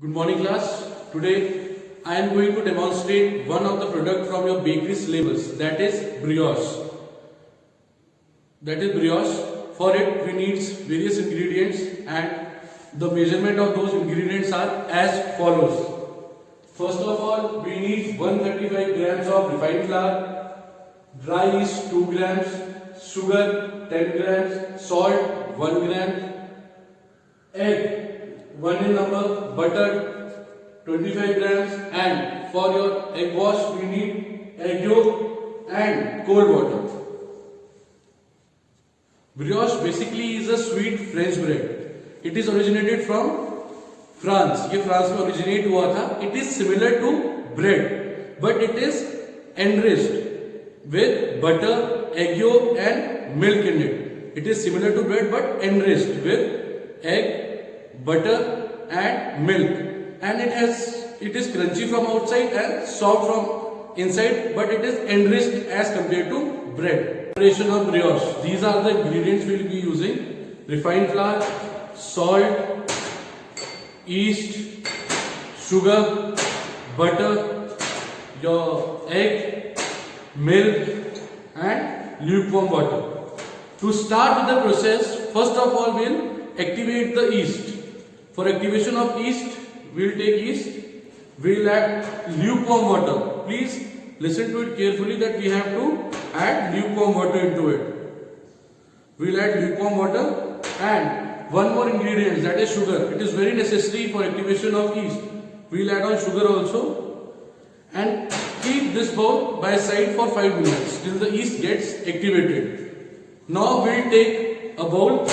Good morning class. Today I am going to demonstrate one of the product from your bakery syllabus, that is brioche. For it we need various ingredients and the measurement of those ingredients are as follows. First of all, we need 135 grams of refined flour, dry yeast 2 grams, sugar 10 grams, salt 1 gram, egg 1 in number, butter 25 grams, and for your egg wash we need egg yolk and cold water. Brioche basically is a sweet French bread. It is originated from France. ये France में originate हुआ था. It is similar to bread, but it is enriched with butter, egg yolk and milk in it. It is similar to bread but enriched with egg, butter and milk, and it is crunchy from outside and soft from inside, but it is enriched as compared to bread. Preparation of brioche. These are the ingredients we will be using: refined flour, salt, yeast, sugar, butter, your egg, milk and lukewarm water. To start with the process, first of all we will activate the yeast. For activation of yeast, we will take yeast, we will add lukewarm water. Please listen to it carefully that we have to add lukewarm water into it. We will add lukewarm water and one more ingredient, that is sugar. It is very necessary for activation of yeast. We will add on sugar also and keep this bowl by side for 5 minutes till the yeast gets activated. Now we will take a bowl.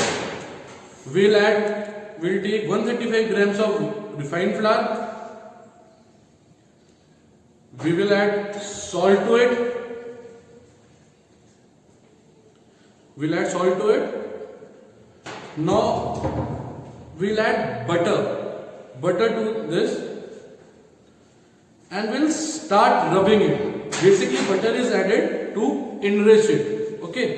We will take 135 grams of refined flour. We will add salt to it. Now we will add butter to this and we will start rubbing it. Basically butter is added to enrich it. Okay.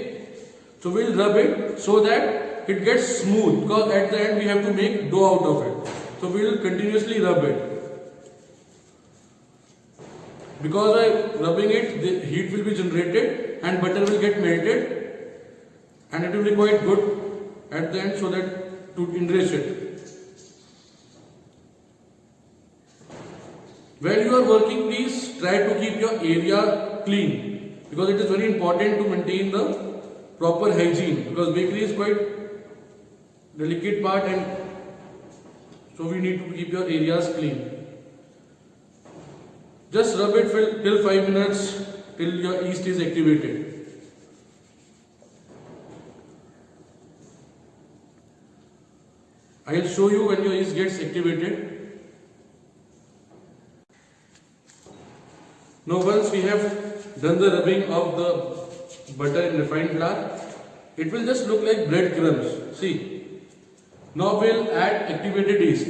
So we will rub it so that it gets smooth, because at the end we have to make dough out of it. So we will continuously rub it. Because by rubbing it, the heat will be generated and butter will get melted and it will be quite good at the end, so that to enrich it. While you are working, please try to keep your area clean, because it is very important to maintain the proper hygiene, because bakery is quite delicate part and so we need to keep your areas clean. Just rub it till 5 minutes till your yeast is activated. I will show you when your yeast gets activated. Now once we have done the rubbing of the butter and refined flour, it will just look like bread crumbs. See. Now we will add activated yeast.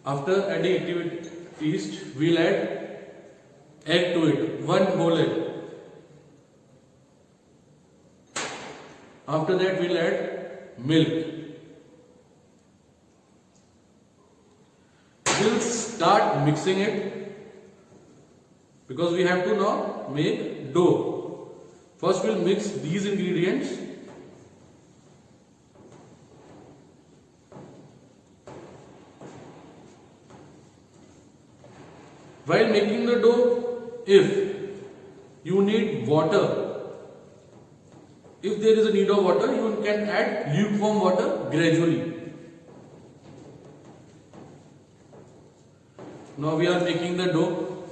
After adding activated yeast, we will add egg to it, 1 whole egg. After that we will add milk. We will start mixing it, because we have to now make dough. First we will mix these ingredients. While making the dough, if you need water, if there is a need of water, you can add lukewarm water gradually. Now we are making the dough.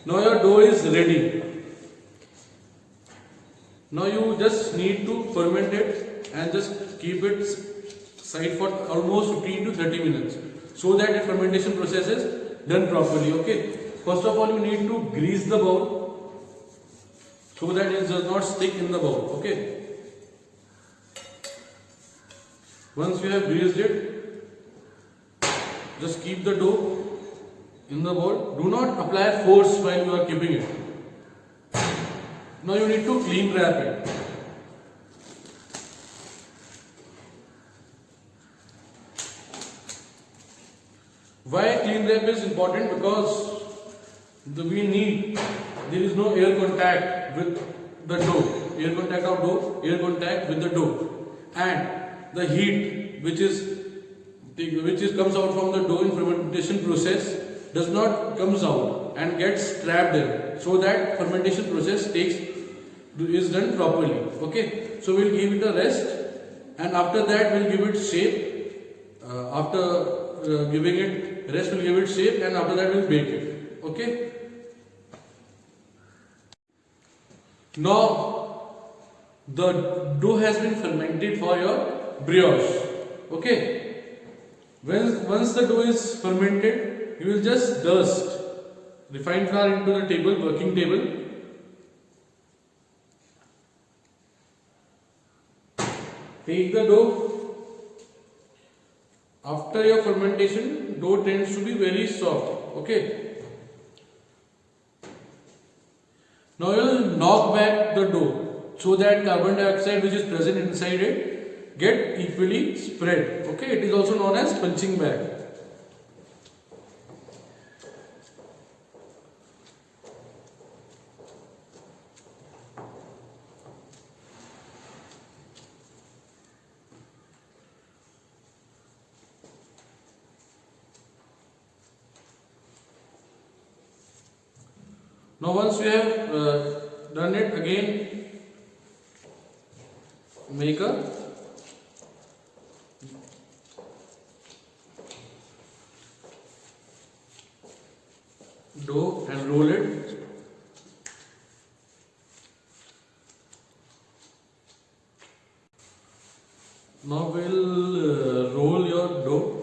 Now your dough is ready. Now you just need to ferment it and just keep it side for almost 15 to 30 minutes, so that the fermentation process is done properly. Okay. First of all, you need to grease the bowl so that it does not stick in the bowl. Okay. Once you have greased it, just keep the dough in the bowl. Do not apply force while you are keeping it. Now you need to clean wrap it. Why clean wrap is important? Because we need, there is no air contact with the dough, air contact of dough, air contact with the dough, and the heat which comes out from the dough in fermentation process does not comes out and gets trapped in, so that fermentation process is done properly. Okay, so we'll give it a rest, and after that we'll give it shape. After giving it rest, we'll give it shape, and after that we'll bake it. Okay, now the dough has been fermented for your brioche. Okay, once the dough is fermented, you will just dust refined flour into the working table. Take the dough. After your fermentation, dough tends to be very soft. Okay. Now you will knock back the dough so that carbon dioxide which is present inside it get equally spread. Okay. It is also known as punching bag. Now once you have done it, again make a dough and roll it. Now we'll roll your dough.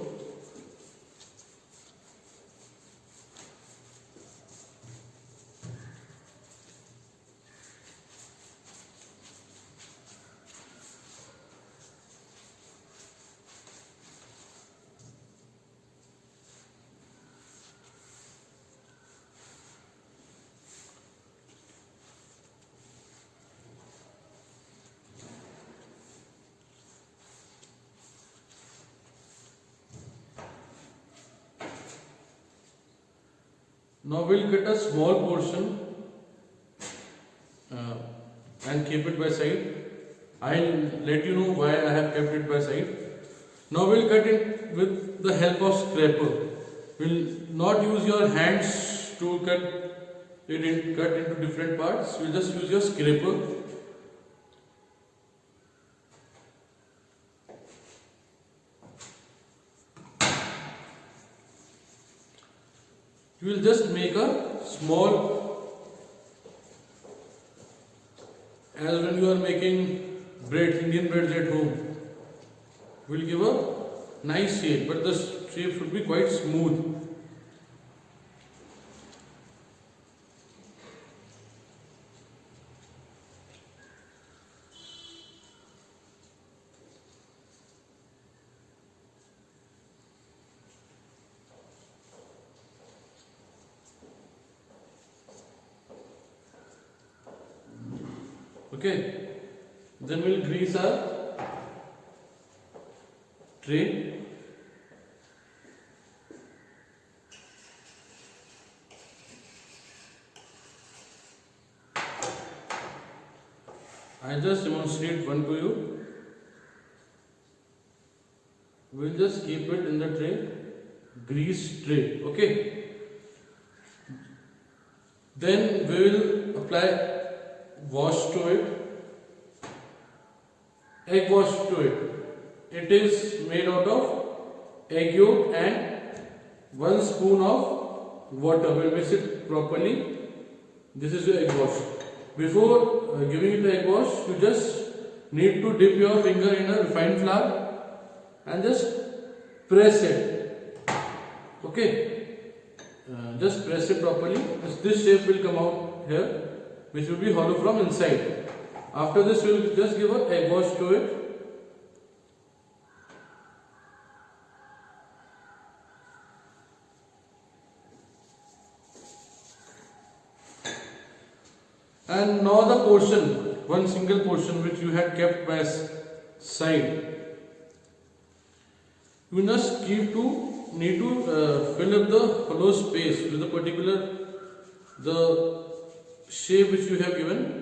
Now we'll get a small portion and keep it by side. I'll let you know why I have kept it by side. Now we'll cut it with the help of scraper. We'll not use your hands to cut into different parts. We'll just use your scraper. You will just make a small, as when you are making bread, Indian breads at home, we'll give a nice shape, but the shape should be quite smooth. Okay, then we'll grease our tray. I just demonstrate one to you. We'll just keep it in the tray, grease tray. Okay, then we will apply wash to it, egg wash to it. It is made out of egg yolk and 1 spoon of water. We'll mix it properly. This is your egg wash. Before giving it the egg wash, you just need to dip your finger in a refined flour and just press it. Okay, just press it properly. This shape will come out here, which will be hollow from inside. After this, we will just give an egg wash to it. And now the portion, one single portion which you had kept by side, you must keep to need to fill up the hollow space with a particular the shape which you have given.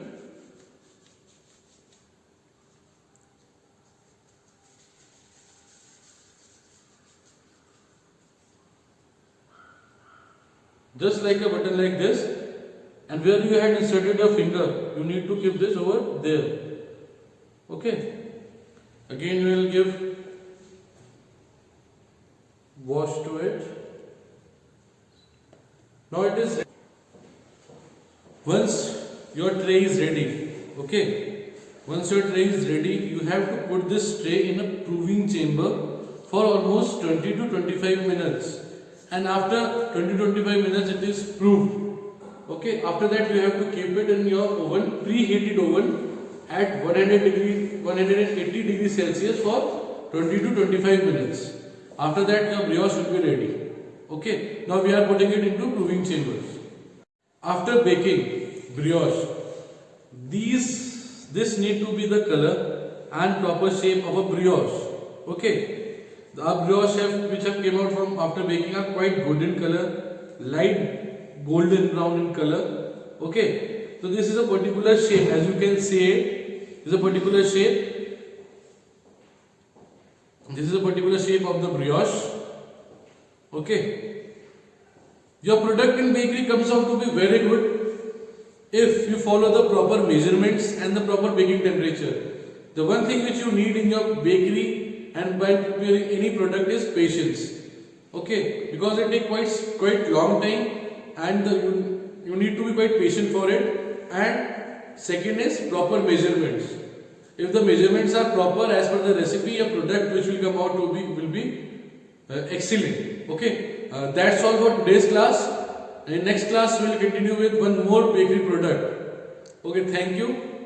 Just like a button like this, and where you had inserted your finger, you need to keep this over there. Okay. Again we will give wash to it. Now it is, once your tray is ready, okay, once your tray is ready, you have to put this tray in a proving chamber for almost 20 to 25 minutes, and after 20-25 minutes it is proved. Okay, after that you have to keep it in your oven, preheated oven at 180 degrees Celsius for 20 to 25 minutes. After that your brioche will be ready. Okay, now we are putting it into proving chambers. After baking brioche, this need to be the color and proper shape of a brioche. Okay, the brioche which have came out from after baking are quite golden color, light golden brown in color. Okay, so this is a particular shape, as you can see it is a particular shape. This is a particular shape of the brioche. Okay, your product in bakery comes out to be very good if you follow the proper measurements and the proper baking temperature. The one thing which you need in your bakery and by preparing any product is patience. Okay, because it takes quite long time, and you need to be quite patient for it. And second is proper measurements. If the measurements are proper as per the recipe, a product which will come out to will be excellent. Okay, that's all for today's class. In next class we will continue with one more bakery product. Okay, thank you.